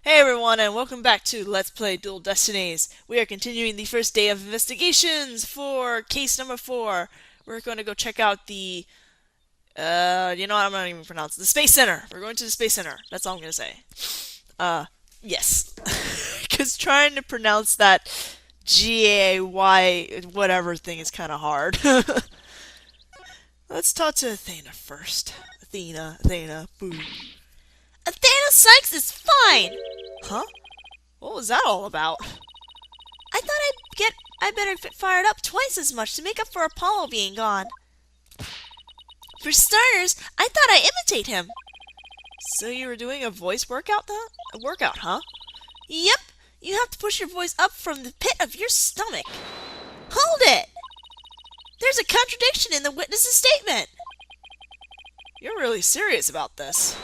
Hey everyone, and welcome back to Let's Play Dual Destinies. We are continuing the first day of investigations for case number 4. We're going to go check out the, you know what, I'm not even pronounce it. The Space Center. We're going to the Space Center. That's all I'm going to say. Yes. Because trying to pronounce that G-A-Y whatever thing is kind of hard. Let's talk to Athena first. Athena, boo. Athena Sykes is fine! Huh? What was that all about? I thought I better get fired up twice as much to make up for Apollo being gone. For starters, I thought I'd imitate him. So you were doing a voice workout, huh? Yep, you have to push your voice up from the pit of your stomach. Hold it! There's a contradiction in the witness's statement. You're really serious about this.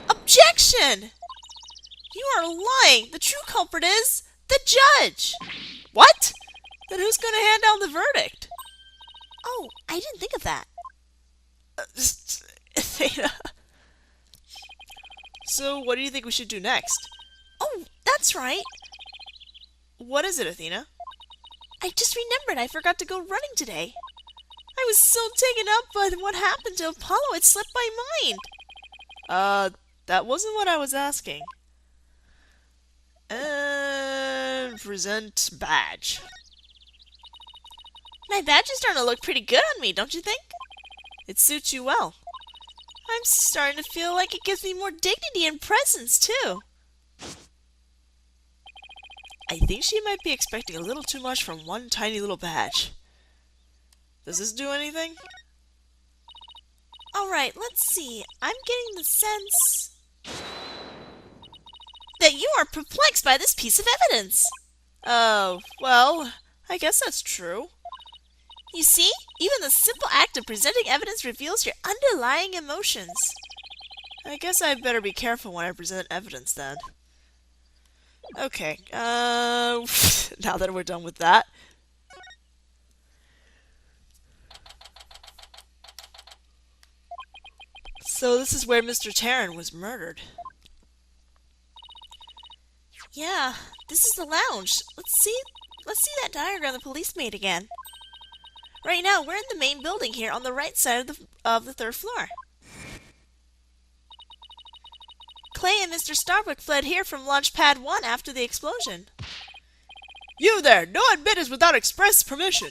Objection! You are lying. The true culprit is the judge. What? Then who's going to hand down the verdict? Oh, I didn't think of that. Athena. So what do you think we should do next? Oh, that's right. What is it, Athena? I just remembered I forgot to go running today. I was so taken up by what happened to Apollo, it slipped my mind. That wasn't what I was asking. And present badge. My badge is starting to look pretty good on me, don't you think? It suits you well. I'm starting to feel like it gives me more dignity and presence, too. I think she might be expecting a little too much from one tiny little badge. Does this do anything? Alright, let's see. I'm getting the sense that you are perplexed by this piece of evidence. Oh, well, I guess that's true. You see, even the simple act of presenting evidence reveals your underlying emotions. I guess I'd better be careful when I present evidence then. Okay, now that we're done with that. So this is where Mr. Tarrant was murdered. Yeah, this is the lounge. Let's see that diagram the police made again. Right now, we're in the main building here on the right side of the third floor. Clay and Mr. Starbuck fled here from Launchpad 1 after the explosion. You there! No admittance without express permission!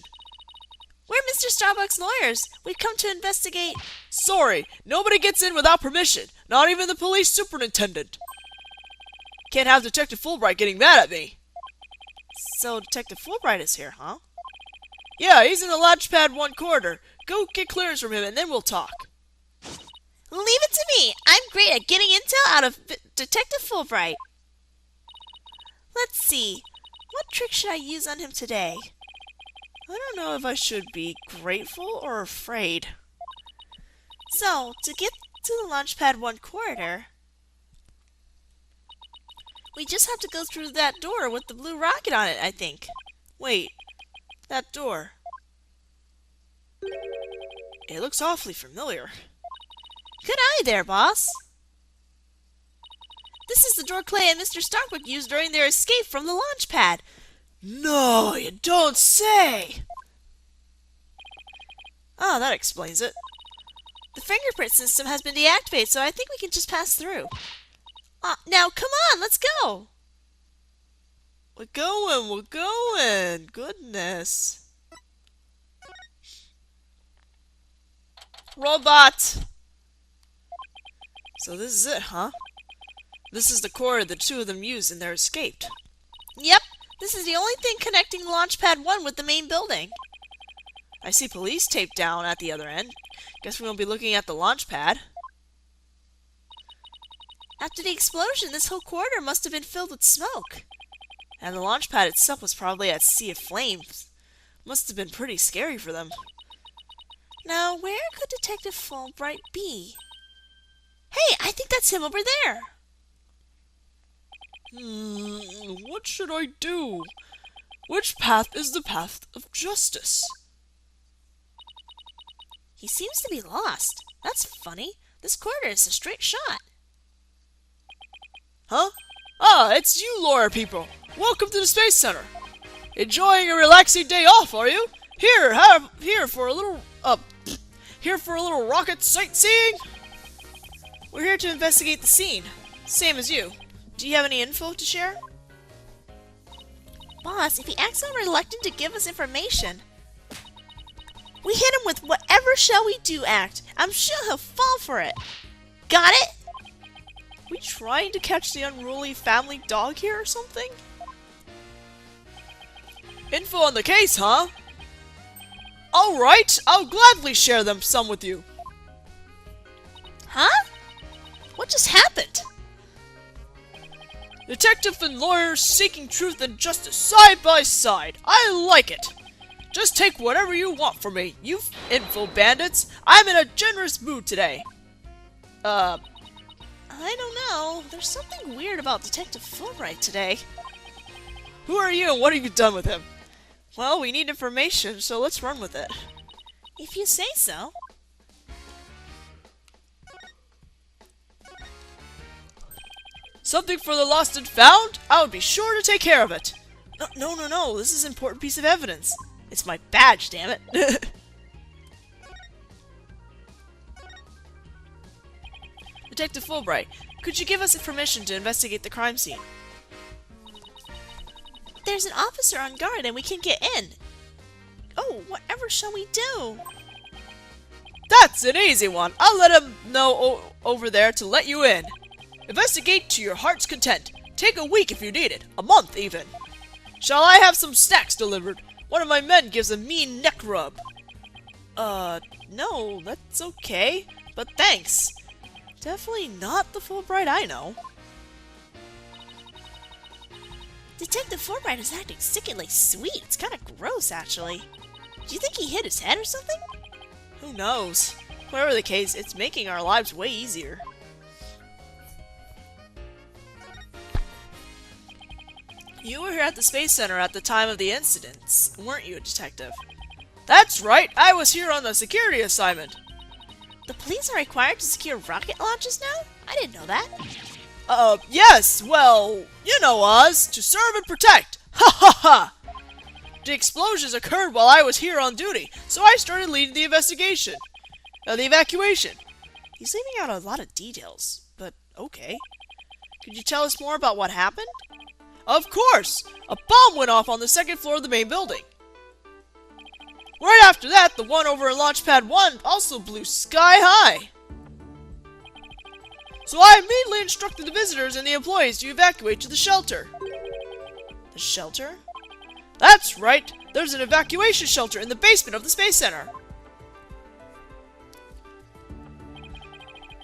We're Mr. Starbuck's lawyers. We've come to investigate... Sorry, nobody gets in without permission. Not even the police superintendent. Can't have Detective Fulbright getting mad at me. So Detective Fulbright is here, huh? Yeah, he's in the Launchpad 1 corridor. Go get clearance from him and then we'll talk. Leave it to me. I'm great at getting intel out of Detective Fulbright. Let's see. What trick should I use on him today? I don't know if I should be grateful or afraid. So, to get to the Launchpad 1 corridor, we just have to go through that door with the blue rocket on it, I think. Wait, that door. It looks awfully familiar. Good eye there, boss. This is the door Clay and Mr. Starbuck used during their escape from the launch pad. No, you don't say! Oh, that explains it. The fingerprint system has been deactivated, so I think we can just pass through. Now, come on, let's go! We're going! Goodness. Robot! So this is it, huh? This is the corridor the two of them used in their escape. Yep, this is the only thing connecting Launchpad 1 with the main building. I see police tape down at the other end. Guess we won't be looking at the launch pad. After the explosion, this whole corridor must have been filled with smoke. And the launch pad itself was probably at a sea of flames. Must have been pretty scary for them. Now, where could Detective Fulbright be? Hey, I think that's him over there. What should I do? Which path is the path of justice? He seems to be lost. That's funny. This corridor is a straight shot. Huh? Oh, Ah, it's you lawyer people. Welcome to the Space Center. Enjoying a relaxing day off, are you? Here for a little rocket sightseeing. We're here to investigate the scene. Same as you. Do you have any info to share? Boss, if he acts so reluctant to give us information, we hit him with whatever shall we do act. I'm sure he'll fall for it. Got it? We trying to catch the unruly family dog here or something? Info on the case, huh? Alright, I'll gladly share some with you. Huh? What just happened? Detective and lawyers seeking truth and justice side by side. I like it. Just take whatever you want from me, you info bandits. I'm in a generous mood today. I don't know. There's something weird about Detective Fulbright today. Who are you and what have you done with him? Well, we need information, so let's run with it. If you say so. Something for the lost and found? I would be sure to take care of it. No. This is an important piece of evidence. It's my badge, damn it. Detective Fulbright, could you give us permission to investigate the crime scene? There's an officer on guard and we can get in. Oh, whatever shall we do? That's an easy one. I'll let him know over there to let you in. Investigate to your heart's content. Take a week if you need it. A month, even. Shall I have some snacks delivered? One of my men gives a mean neck rub. No, that's okay. But thanks. Definitely not the Fulbright I know. Detective Fulbright is acting sickeningly sweet. It's kind of gross, actually. Do you think he hit his head or something? Who knows? Whatever the case, it's making our lives way easier. You were here at the Space Center at the time of the incidents, weren't you, Detective? That's right! I was here on a security assignment! The police are required to secure rocket launches now? I didn't know that. Yes, well, you know us, to serve and protect! Ha ha ha! The explosions occurred while I was here on duty, so I started leading the investigation. The evacuation. He's leaving out a lot of details, but okay. Could you tell us more about what happened? Of course! A bomb went off on the second floor of the main building. Right after that, the one over in Launchpad 1 also blew sky high. So I immediately instructed the visitors and the employees to evacuate to the shelter. The shelter? That's right! There's an evacuation shelter in the basement of the Space Center.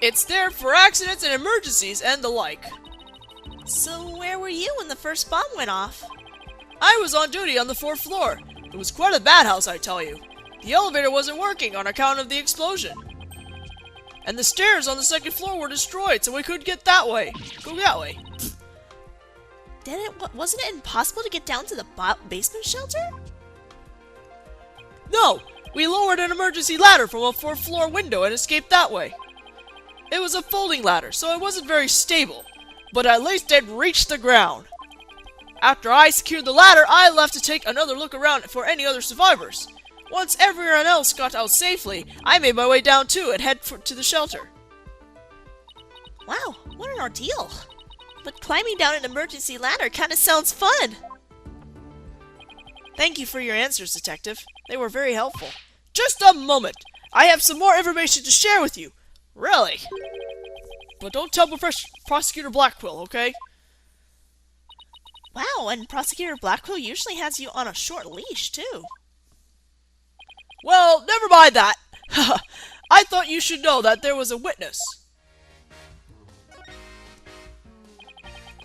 It's there for accidents and emergencies and the like. So where were you when the first bomb went off? I was on duty on the 4th floor. It was quite a bad house, I tell you. The elevator wasn't working on account of the explosion. And the stairs on the 2nd floor were destroyed, so we couldn't get that way. Go that way. Wasn't it impossible to get down to the basement shelter? No! We lowered an emergency ladder from a 4th floor window and escaped that way. It was a folding ladder, so it wasn't very stable. But at least it reached the ground. After I secured the ladder, I left to take another look around for any other survivors. Once everyone else got out safely, I made my way down too and head to the shelter. Wow, what an ordeal. But climbing down an emergency ladder kinda sounds fun. Thank you for your answers, Detective. They were very helpful. Just a moment! I have some more information to share with you. Really? But don't tell Prosecutor Blackwell, okay? Wow, and Prosecutor Blackwell usually has you on a short leash, too. Well, never mind that. I thought you should know that there was a witness.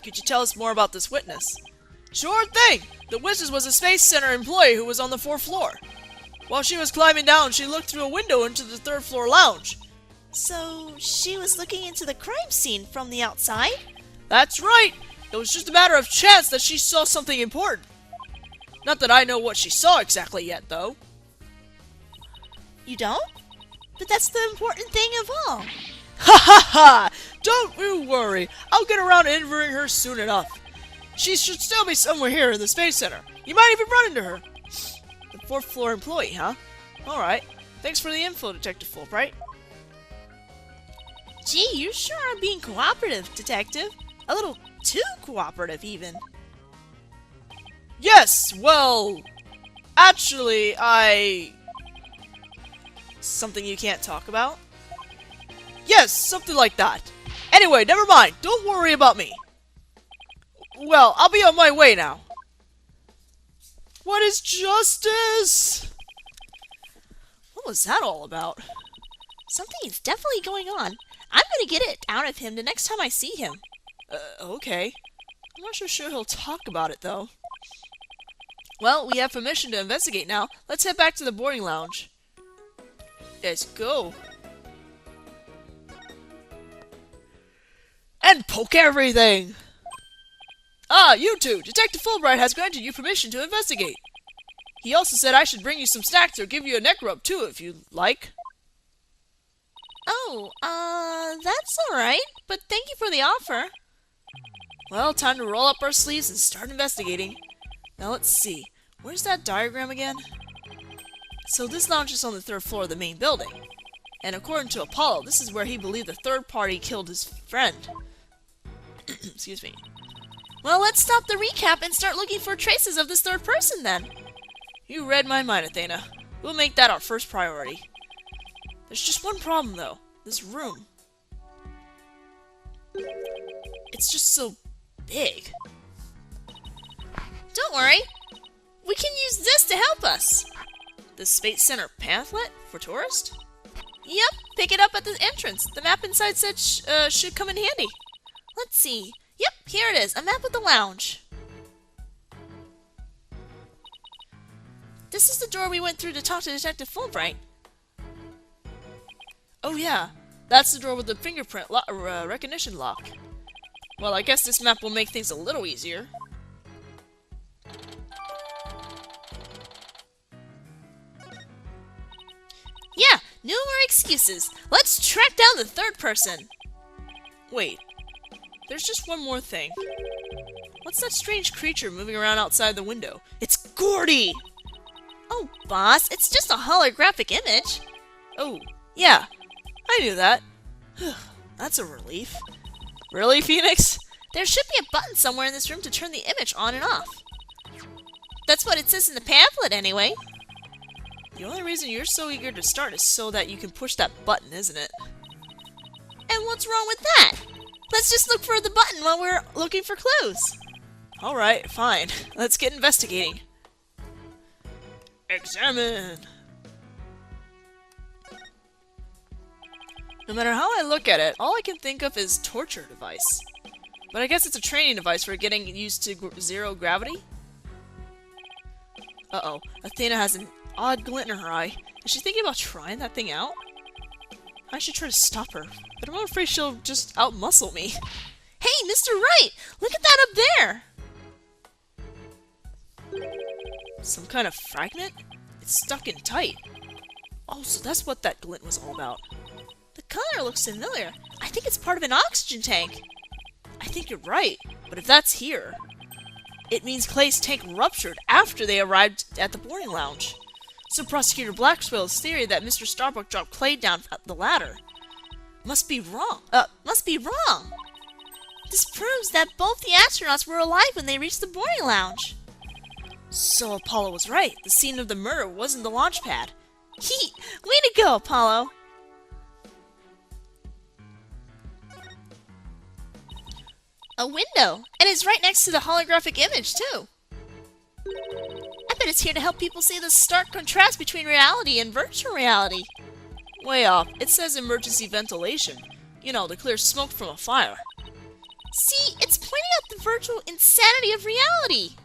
Could you tell us more about this witness? Sure thing! The witness was a Space Center employee who was on the 4th floor. While she was climbing down, she looked through a window into the 3rd floor lounge. So, she was looking into the crime scene from the outside? That's right! It was just a matter of chance that she saw something important. Not that I know what she saw exactly yet, though. You don't? But that's the important thing of all. Ha ha ha! don't you worry. I'll get around to interviewing her soon enough. She should still be somewhere here in the Space Center. You might even run into her. The 4th floor employee, huh? Alright. Thanks for the info, Detective Fulbright. Gee, you sure are being cooperative, Detective. A little too cooperative, even. Yes, well... Actually, something you can't talk about? Yes, something like that. Anyway, never mind. Don't worry about me. Well, I'll be on my way now. What is justice? What was that all about? Something is definitely going on. I'm gonna get it out of him the next time I see him. Okay. I'm not so sure he'll talk about it, though. Well, we have permission to investigate now. Let's head back to the boarding lounge. Let's go. And poke everything! Ah, you two! Detective Fulbright has granted you permission to investigate. He also said I should bring you some snacks or give you a neck rub, too, if you like. Oh, that's alright, but thank you for the offer. Well, time to roll up our sleeves and start investigating. Now let's see. Where's that diagram again? So this lounge is on the 3rd floor of the main building. And according to Apollo, this is where he believed the third party killed his friend. Excuse me. Well, let's stop the recap and start looking for traces of this third person, then. You read my mind, Athena. We'll make that our first priority. There's just one problem, though. This room. It's just so big. Don't worry. We can use this to help us. The Space Center pamphlet for tourists? Yep, pick it up at the entrance. The map inside said should come in handy. Let's see. Yep, here it is. A map of the lounge. This is the door we went through to talk to Detective Fulbright. Oh yeah, that's the door with the fingerprint recognition lock. Well, I guess this map will make things a little easier. Yeah, no more excuses. Let's track down the third person. Wait, there's just one more thing. What's that strange creature moving around outside the window? It's Gordy! Oh, boss, it's just a holographic image. Oh, yeah, I knew that. That's a relief. Really, Phoenix? There should be a button somewhere in this room to turn the image on and off. That's what it says in the pamphlet, anyway. The only reason you're so eager to start is so that you can push that button, isn't it? And what's wrong with that? Let's just look for the button while we're looking for clues. Alright, fine. Let's get investigating. Examine! No matter how I look at it, all I can think of is torture device. But I guess it's a training device for getting used to zero gravity? Uh-oh, Athena has an odd glint in her eye. Is she thinking about trying that thing out? I should try to stop her, but I'm afraid she'll just outmuscle me. Hey, Mr. Wright! Look at that up there! Some kind of fragment? It's stuck in tight. Oh, so that's what that glint was all about. The color looks familiar. I think it's part of an oxygen tank. I think you're right, but if that's here, it means Clay's tank ruptured after they arrived at the boarding lounge. So Prosecutor Blackwell's theory that Mr. Starbuck dropped Clay down the ladder must be wrong. This proves that both the astronauts were alive when they reached the boarding lounge. So Apollo was right. The scene of the murder wasn't the launch pad. Way to go, Apollo! A window, and it's right next to the holographic image, too. I bet it's here to help people see the stark contrast between reality and virtual reality. Way off. It says emergency ventilation. You know, to clear smoke from a fire. See, it's pointing out the virtual insanity of reality.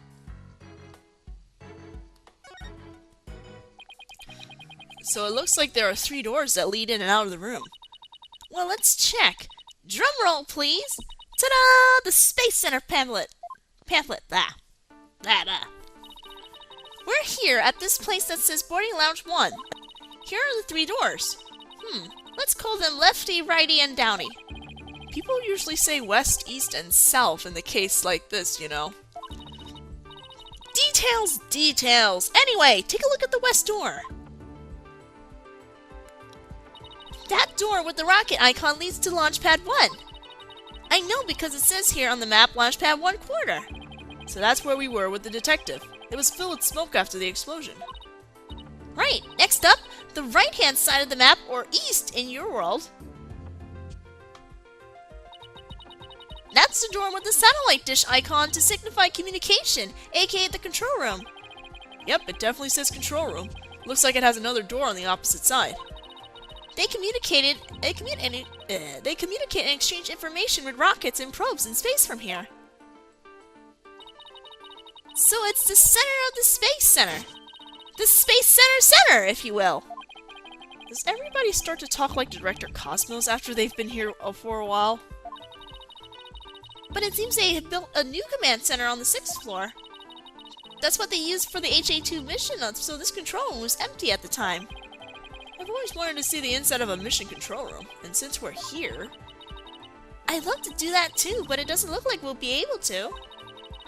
So it looks like there are 3 doors that lead in and out of the room. Well, let's check. Drum roll, please. Ta-da! The Space Center pamphlet. We're here at this place that says Boarding Lounge 1. Here are the 3 doors. Let's call them Lefty, Righty, and Downy. People usually say west, east, and south in the case like this, you know. Details, details! Anyway, take a look at the west door. That door with the rocket icon leads to Launchpad 1. I know because it says here on the map Launchpad 1/4. So that's where we were with the detective. It was filled with smoke after the explosion. Right, next up, the right-hand side of the map, or east in your world. That's the door with the satellite dish icon to signify communication, aka the control room. Yep, it definitely says control room. Looks like it has another door on the opposite side. They communicate and exchange information with rockets and probes in space from here. So it's the center of the Space Center. The Space Center, if you will. Does everybody start to talk like Director Cosmos after they've been here for a while? But it seems they have built a new command center on the 6th floor. That's what they used for the HA-2 mission, so this control room was empty at the time. I've always wanted to see the inside of a mission control room, and since we're here... I'd love to do that too, but it doesn't look like we'll be able to.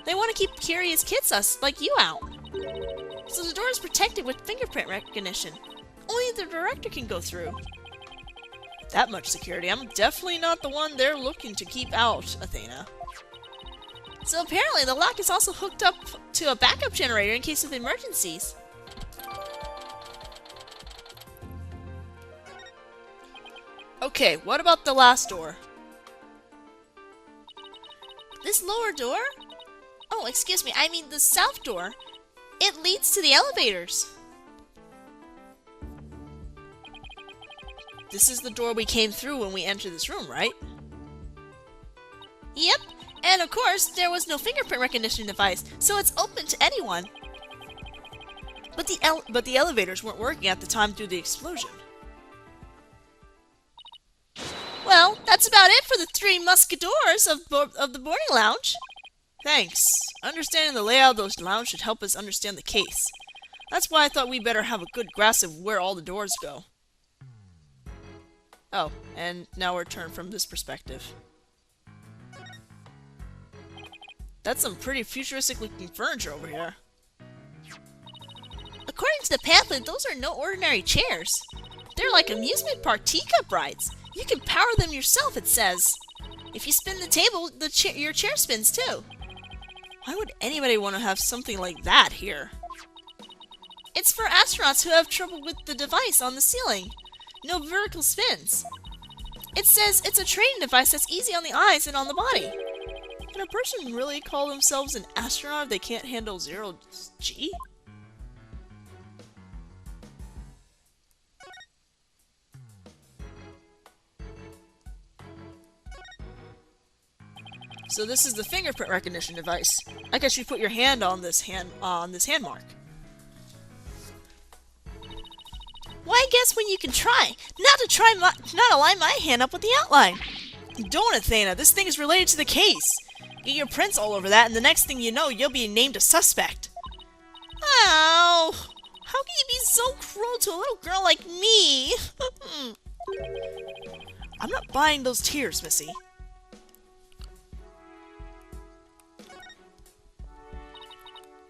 They want to keep curious kids like you out. So the door is protected with fingerprint recognition. Only the director can go through. That much security. I'm definitely not the one they're looking to keep out, Athena. So apparently the lock is also hooked up to a backup generator in case of emergencies. Okay, what about the last door? This lower door? Oh, excuse me, I mean the south door. It leads to the elevators. This is the door we came through when we entered this room, right? Yep, and of course, there was no fingerprint recognition device, so it's open to anyone. But the elevators weren't working at the time due to the explosion. Well, that's about it for the 3 musketeers of the boarding lounge. Thanks. Understanding the layout of those lounge should help us understand the case. That's why I thought we better have a good grasp of where all the doors go. Oh, and now we're turned from this perspective. That's some pretty futuristic looking furniture over here. According to the pamphlet, those are no ordinary chairs. They're like amusement park teacup rides. You can power them yourself, it says. If you spin the table, your chair spins too. Why would anybody want to have something like that here? It's for astronauts who have trouble with the device on the ceiling. No vertical spins. It says it's a training device that's easy on the eyes and on the body. Can a person really call themselves an astronaut if they can't handle 0G? So this is the fingerprint recognition device. I guess you put your hand on this hand mark. Why guess when you can try? Not align my hand up with the outline. Don't, Athena. This thing is related to the case. Get your prints all over that, and the next thing you know, you'll be named a suspect. Ow! How can you be so cruel to a little girl like me? I'm not buying those tears, Missy.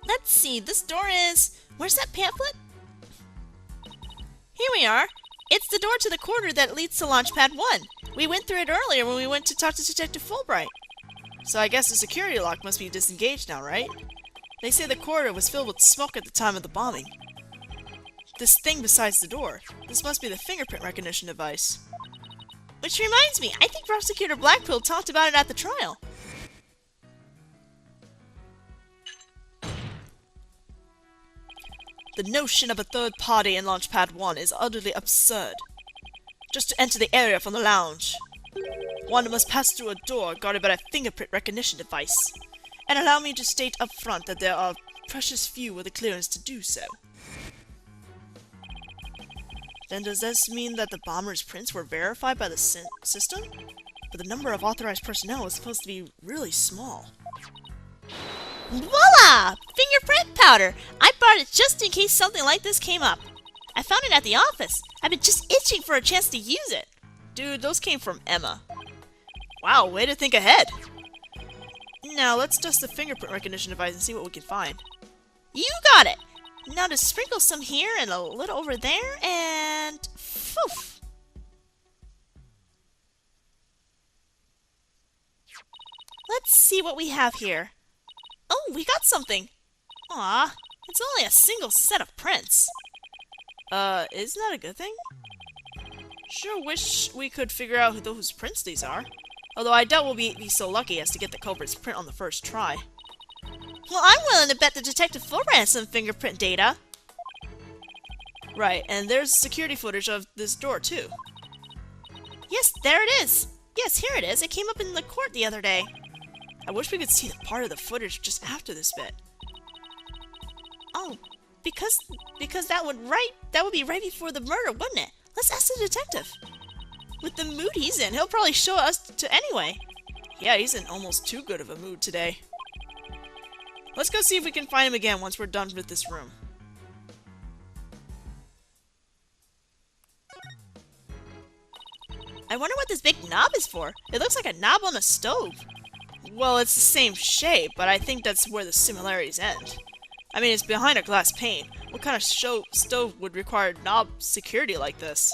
Let's see, this door is... Where's that pamphlet? Here we are. It's the door to the corridor that leads to Launchpad 1. We went through it earlier when we went to talk to Detective Fulbright. So I guess the security lock must be disengaged now, right? They say the corridor was filled with smoke at the time of the bombing. This thing besides the door. This must be the fingerprint recognition device. Which reminds me, I think Prosecutor Blackpill talked about it at the trial. The notion of a third party in Launchpad 1 is utterly absurd. Just to enter the area from the lounge, one must pass through a door guarded by a fingerprint recognition device. And allow me to state up front that there are precious few with the clearance to do so. Then does this mean that the bomber's prints were verified by the system? But the number of authorized personnel is supposed to be really small. Voila! Fingerprint powder! I bought it just in case something like this came up. I found it at the office. I've been just itching for a chance to use it. Dude, those came from Emma. Wow, way to think ahead! Now, let's test the fingerprint recognition device and see what we can find. You got it! Now to sprinkle some here and a little over there, and... poof! Let's see what we have here. Oh, we got something! Aw, it's only a single set of prints. Isn't that a good thing? Sure wish we could figure out whose prints these are. Although I doubt we'll be so lucky as to get the culprit's print on the first try. Well, I'm willing to bet the detective Fulbright has some fingerprint data. Right, and there's security footage of this door, too. Yes, there it is. Yes, here it is. It came up in the court the other day. I wish we could see the part of the footage just after this bit. Oh, because that would be right before the murder, wouldn't it? Let's ask the detective. With the mood he's in, he'll probably show us to anyway. Yeah, he's in almost too good of a mood today. Let's go see if we can find him again once we're done with this room. I wonder what this big knob is for. It looks like a knob on a stove. Well, it's the same shape, but I think that's where the similarities end. I mean, it's behind a glass pane. What kind of stove would require knob security like this?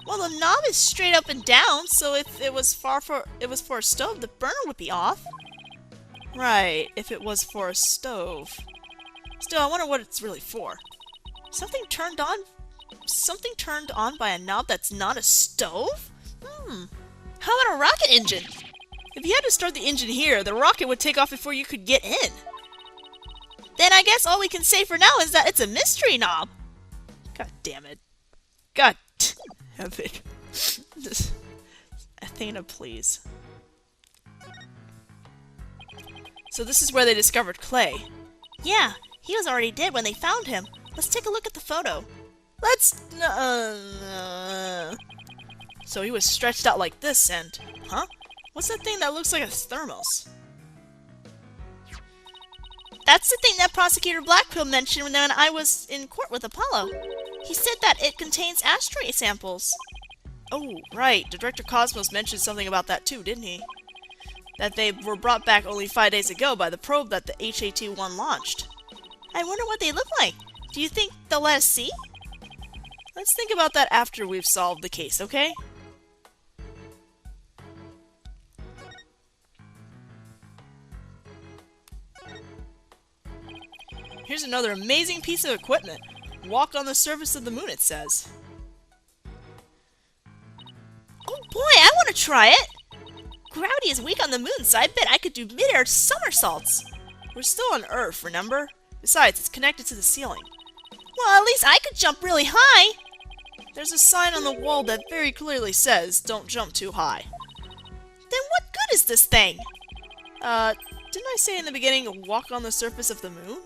Well, the knob is straight up and down, so if it was for a stove, the burner would be off. Right, if it was for a stove. Still, I wonder what it's really for. Something turned on by a knob that's not a stove? How about a rocket engine? If you had to start the engine here, the rocket would take off before you could get in. Then I guess all we can say for now is that it's a mystery knob. God damn it. God damn it. Athena, please. So this is where they discovered Clay. Yeah, he was already dead when they found him. Let's take a look at the photo. Let's... So he was stretched out like this and... Huh? What's that thing that looks like a thermos? That's the thing that Prosecutor Blackpill mentioned when I was in court with Apollo. He said that it contains ashtray samples. Oh, right. Director Cosmos mentioned something about that too, didn't he? That they were brought back only 5 days ago by the probe that the HAT-1 launched. I wonder what they look like. Do you think they'll let us see? Let's think about that after we've solved the case, okay? Here's another amazing piece of equipment. Walk on the surface of the moon, it says. Oh boy, I want to try it! Gravity is weak on the moon, so I bet I could do mid-air somersaults. We're still on Earth, remember? Besides, it's connected to the ceiling. Well, at least I could jump really high. There's a sign on the wall that very clearly says, don't jump too high. Then what good is this thing? Didn't I say in the beginning, walk on the surface of the moon?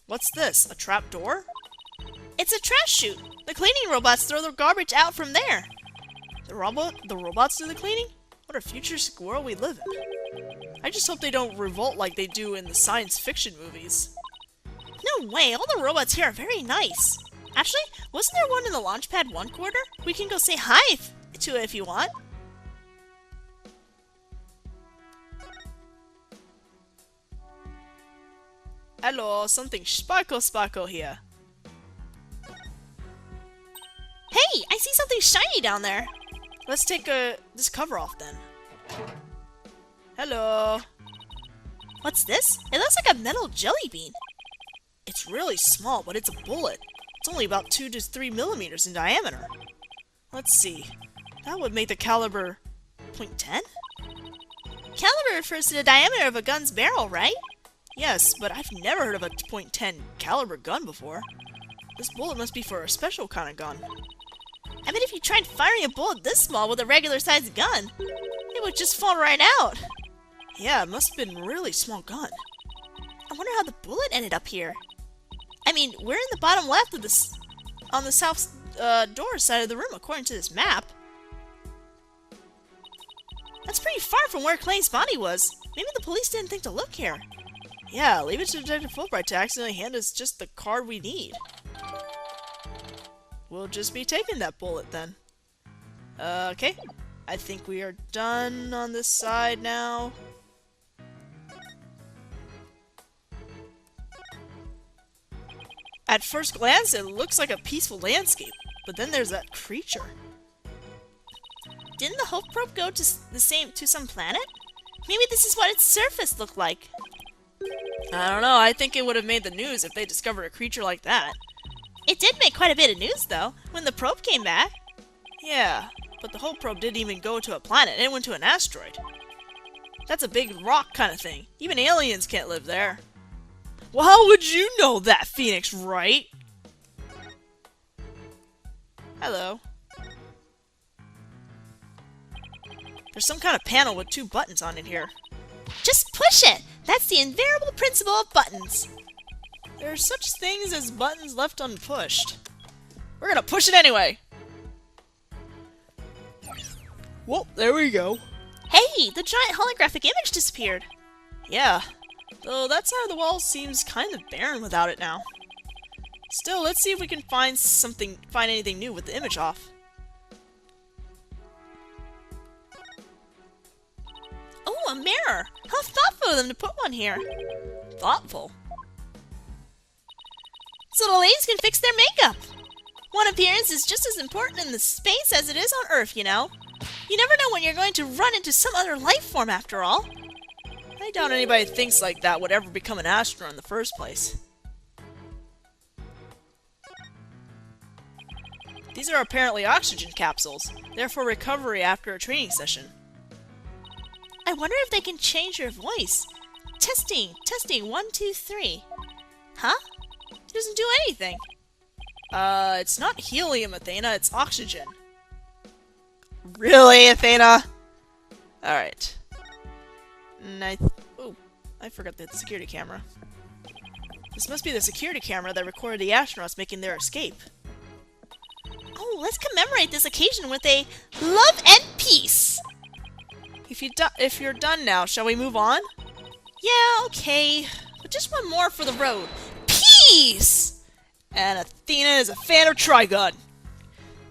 What's this? A trap door? It's a trash chute. The cleaning robots throw their garbage out from there. The robots do the cleaning? What a futuristic world we live in. I just hope they don't revolt like they do in the science fiction movies. No way, all the robots here are very nice. Actually, wasn't there one in the Launchpad 1 quarter? We can go say hi to it if you want. Hello, something sparkle here. Hey, I see something shiny down there. Let's take this cover off then. Hello. What's this? It looks like a metal jelly bean. It's really small, but it's a bullet. It's only about 2 to 3 millimeters in diameter. Let's see. That would make the caliber .10? Caliber refers to the diameter of a gun's barrel, right? Yes, but I've never heard of a .10 caliber gun before. This bullet must be for a special kind of gun. I bet if you tried firing a bullet this small with a regular-sized gun, it would just fall right out. Yeah, it must have been a really small gun. I wonder how the bullet ended up here. I mean, we're in the bottom left of this, on the south door side of the room, according to this map. That's pretty far from where Clay's body was. Maybe the police didn't think to look here. Yeah, leave it to Detective Fulbright to accidentally hand us just the card we need. we'll just be taking that bullet then. Okay. I think we are done on this side now. At first glance, it looks like a peaceful landscape, but then there's that creature. Didn't the Hope probe go to some planet? Maybe this is what its surface looked like. I don't know, I think it would have made the news if they discovered a creature like that. It did make quite a bit of news, though, when the probe came back. Yeah, but the Hope probe didn't even go to a planet, it went to an asteroid. That's a big rock kind of thing. Even aliens can't live there. Well, how would you know that, Phoenix Wright? Hello. There's some kind of panel with 2 buttons on it here. Just push it! That's the invariable principle of buttons. There are such things as buttons left unpushed. We're gonna push it anyway! Well, there we go. Hey, the giant holographic image disappeared. Yeah, though that side of the wall seems kind of barren without it now. Still, let's see if we can find anything new with the image off. Oh, a mirror! How thoughtful of them to put one here. Thoughtful? So the ladies can fix their makeup. One appearance is just as important in the space as it is on Earth, you know. You never know when you're going to run into some other life form after all. I doubt anybody thinks like that would ever become an astronaut in the first place. These are apparently oxygen capsules, therefore recovery after a training session. I wonder if they can change your voice. Testing, 1, 2, 3. Huh? It doesn't do anything. It's not helium, Athena, it's oxygen. Really, Athena? Alright. Oh, I forgot to hit the security camera. This must be the security camera that recorded the astronauts making their escape. Oh, let's commemorate this occasion with a love and peace! If you're done now, shall we move on? Yeah, okay. But just one more for the road. Peace! And Athena is a fan of Trigun.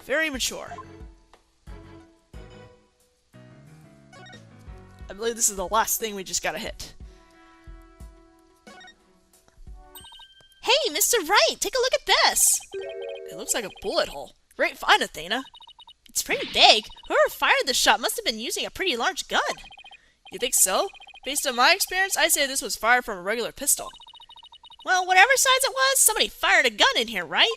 Very mature. I believe this is the last thing we just gotta hit. Hey, Mr. Wright, take a look at this! It looks like a bullet hole. Great find, Athena. It's pretty big. Whoever fired this shot must have been using a pretty large gun. You think so? Based on my experience, I'd say this was fired from a regular pistol. Well, whatever size it was, somebody fired a gun in here, right?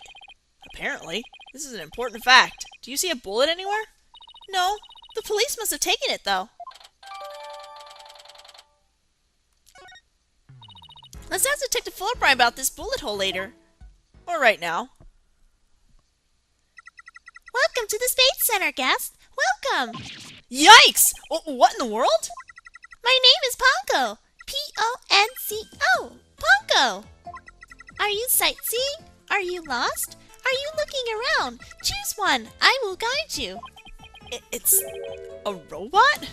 Apparently. This is an important fact. Do you see a bullet anywhere? No. The police must have taken it, though. Let's ask Detective Fulbright about this bullet hole later. Or right now. Welcome to the Space Center, guest. Welcome. Yikes! What in the world? My name is Ponko. P-O-N-C-O. Ponko. Are you sightseeing? Are you lost? Are you looking around? Choose one. I will guide you. It's a robot?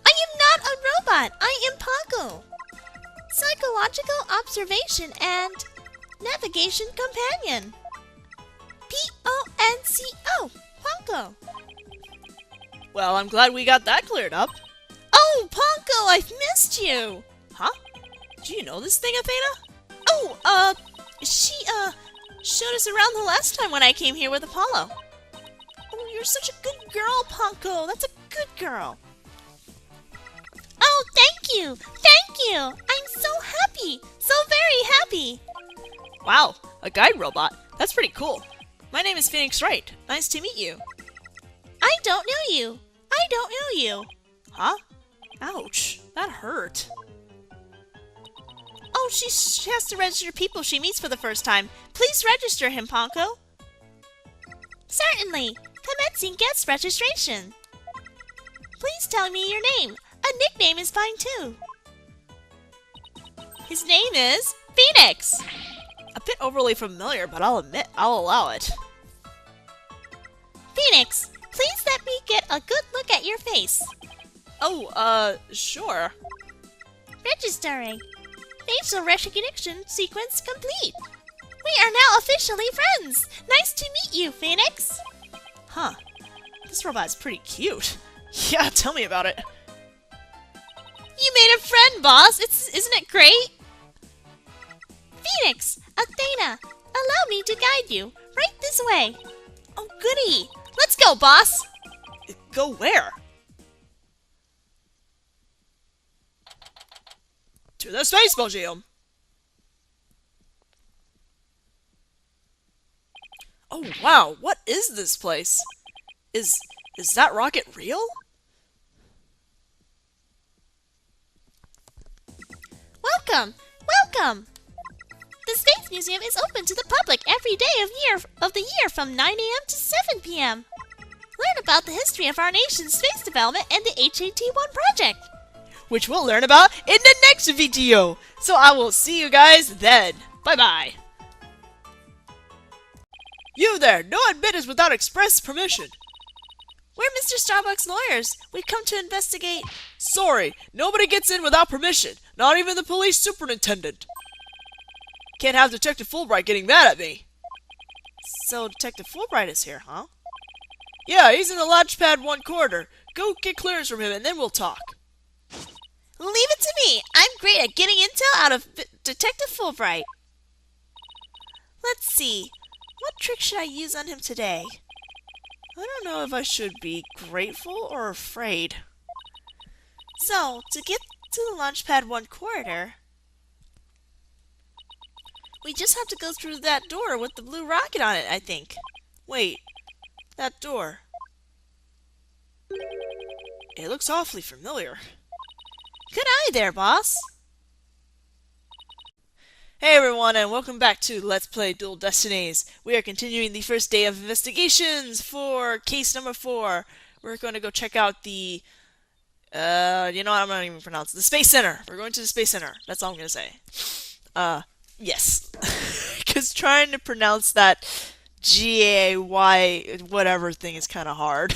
I am not a robot. I am Ponko. Psychological observation and navigation companion. P-O-N-C-O. Ponko. Well, I'm glad we got that cleared up. Oh, Ponko, I've missed you. Huh? Do you know this thing, Athena? Oh, she, showed us around the last time when I came here with Apollo. Oh, you're such a good girl, Ponko. That's a good girl. Oh, thank you. Thank you. I'm so happy. So very happy. Wow, a guide robot. That's pretty cool. My name is Phoenix Wright. Nice to meet you. I don't know you. I don't know you. Huh? Ouch, that hurt. Oh, she has to register people she meets for the first time. Please register him, Ponko. Certainly. Commencing guest registration. Please tell me your name. A nickname is fine too. His name is Phoenix. A bit overly familiar, but I'll admit I'll allow it. Phoenix, please let me get a good look at your face. Oh, sure. Registering. Facial recognition sequence complete. We are now officially friends! Nice to meet you, Phoenix! Huh. This robot is pretty cute. Yeah, tell me about it. You made a friend, boss! Isn't it great? Phoenix! Athena! Allow me to guide you. Right this way. Oh, goody! Let's go, boss! Go where? To the Space Museum. Oh wow, what is this place? Is that rocket real? Welcome! Welcome! The Space Museum is open to the public every day of the year from 9 a.m. to 7 p.m. Learn about the history of our nation's space development and the HAT-1 project. Which we'll learn about in the next video. So I will see you guys then. Bye-bye. You there! No admittance without express permission. We're Mr. Starbuck's lawyers. We've come to investigate. Sorry, nobody gets in without permission. Not even the police superintendent. Can't have Detective Fulbright getting mad at me. So Detective Fulbright is here, huh? Yeah, he's in the Launchpad 1 corridor. Go get clearance from him and then we'll talk. Leave it to me. I'm great at getting intel out of Detective Fulbright. Let's see. What trick should I use on him today? I don't know if I should be grateful or afraid. So, to get to the Launchpad 1 corridor, we just have to go through that door with the blue rocket on it, I think. Wait, that door. It looks awfully familiar. Good eye there, boss. Hey everyone, and welcome back to Let's Play Dual Destinies. We are continuing the first day of investigations for case number 4. We're going to go check out the, you know what, I'm not even pronounce it. The Space Center. We're going to the Space Center. That's all I'm going to say. Yes. Because trying to pronounce that G-A-Y whatever thing is kind of hard.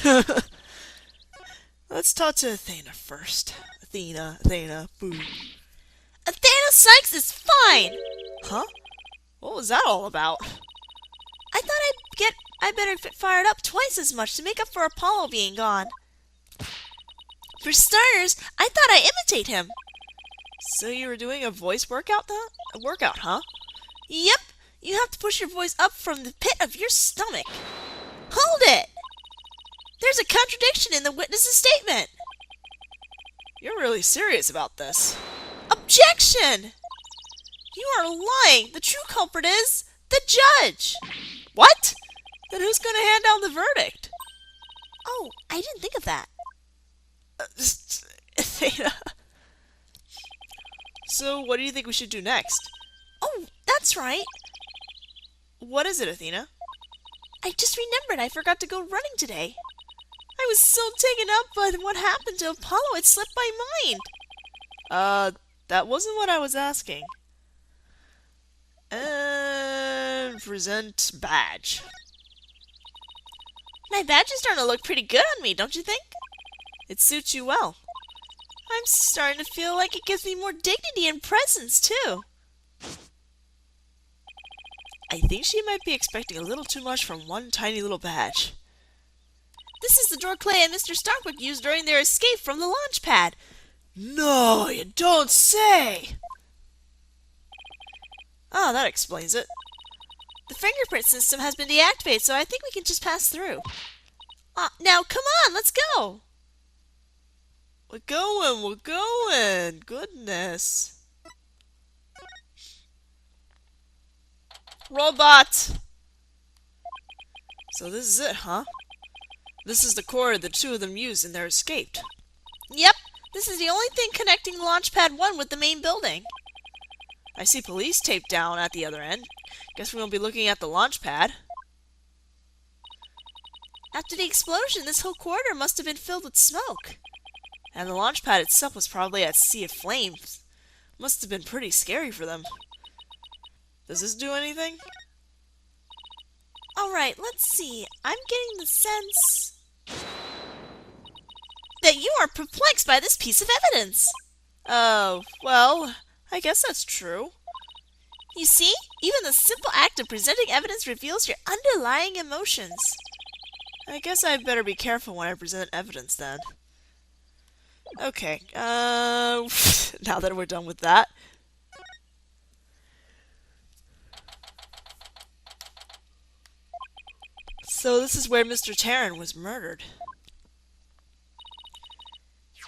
Let's talk to Athena first. Athena, boo. Athena Sykes is fine! Huh? What was that all about? I thought I better get fired up twice as much to make up for Apollo being gone. For starters, I thought I'd imitate him. So you were doing a voice workout, huh? Yep, you have to push your voice up from the pit of your stomach. Hold it! There's a contradiction in the witness's statement. You're really serious about this. Objection! You are lying. The true culprit is the judge. What? Then who's going to hand down the verdict? Oh, I didn't think of that. Athena. So what do you think we should do next? Oh, that's right. What is it, Athena? I just remembered I forgot to go running today. I was so taken up by what happened to Apollo, it slipped my mind. That wasn't what I was asking. And present badge. My badge is starting to look pretty good on me, don't you think? It suits you well. I'm starting to feel like it gives me more dignity and presence, too. I think she might be expecting a little too much from one tiny little badge. This is the door Clay and Mr. Starkwood used during their escape from the launch pad. No, you don't say! Oh, that explains it. The fingerprint system has been deactivated, so I think we can just pass through. Now, come on, let's go! We're going! Goodness. Robot! So this is it, huh? This is the corridor the two of them used in their escape. Yep, this is the only thing connecting Launchpad 1 with the main building. I see police tape down at the other end. Guess we won't be looking at the launch pad. After the explosion, this whole corridor must have been filled with smoke. And the launch pad itself was probably at a sea of flames. Must have been pretty scary for them. Does this do anything? Alright, let's see. I'm getting the sense that you are perplexed by this piece of evidence. Oh, well, I guess that's true. You see? Even the simple act of presenting evidence reveals your underlying emotions. I guess I better be careful when I present evidence then. Okay, now that we're done with that. So this is where Mr. Tarrant was murdered.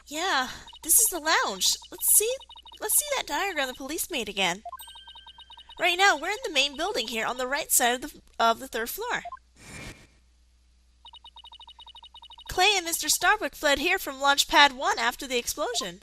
Yeah, this is the lounge. Let's see that diagram the police made again. Right now, we're in the main building here on the right side of the third floor. Clay and Mr. Starbuck fled here from Launchpad 1 after the explosion.